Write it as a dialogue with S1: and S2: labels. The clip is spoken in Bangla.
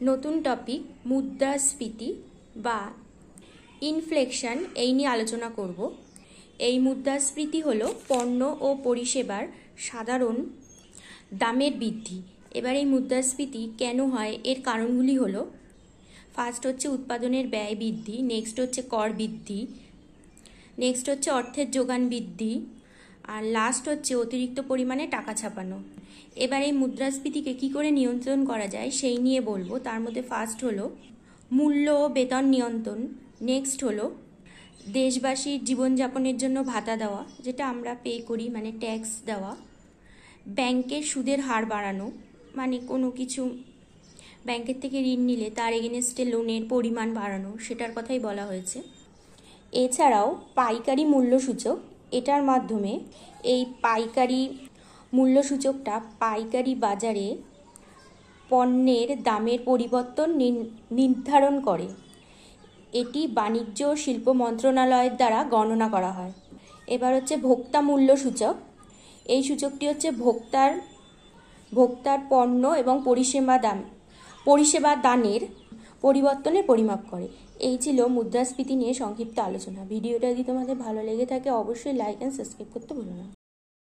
S1: নতুন টপিক মুদ্রাস্ফীতি বা ইনফ্লেশন এই নিয়ে আলোচনা করব। এই মুদ্রাস্ফীতি হলো পণ্য ও পরিষেবার সাধারণ দামের বৃদ্ধি। এবার এই মুদ্রাস্ফীতি কেন হয়, এর কারণগুলি হলো, ফার্স্ট হচ্ছে উৎপাদনের ব্যয় বৃদ্ধি, নেক্সট হচ্ছে কর বৃদ্ধি, নেক্সট হচ্ছে অর্থের যোগান বৃদ্ধি, আর লাস্ট হচ্ছে অতিরিক্ত পরিমাণে টাকা ছাপানো। এবার এই মুদ্রাস্ফীতিকে কী করে নিয়ন্ত্রণ করা যায় সেই নিয়ে বলবো। তার মধ্যে ফার্স্ট হলো মূল্য ও বেতন নিয়ন্ত্রণ, নেক্সট হলো দেশবাসীর জীবনযাপনের জন্য ভাতা দেওয়া, যেটা আমরা পে করি, মানে ট্যাক্স দেওয়া, ব্যাংকের সুদের হার বাড়ানো, মানে কোনো কিছু ব্যাংকের থেকে ঋণ নিলে তার এগেনস্টে লোনের পরিমাণ বাড়ানো, সেটার কথাই বলা হয়েছে। এছাড়াও পাইকারি মূল্যসূচক, এটার মাধ্যমে এই পাইকারি মূল্যসূচকটা পাইকারি বাজারে পণ্যের দামের পরিবর্তন নির্ধারণ করে। এটি বাণিজ্য ও শিল্প মন্ত্রণালয়ের দ্বারা গণনা করা হয়। এবার হচ্ছে ভোক্তা মূল্যসূচক। এই সূচকটি হচ্ছে ভোক্তার পণ্য এবং পরিষেবা দানের পরিবর্তনের পরিমাপ করে। এই ছিল মুদ্রাস্ফীতি নিয়ে সংক্ষিপ্ত আলোচনা। ভিডিওটা যদি তোমাদের ভালো লেগে থাকে অবশ্যই লাইক অ্যান্ড সাবস্ক্রাইব করতে ভুলো না।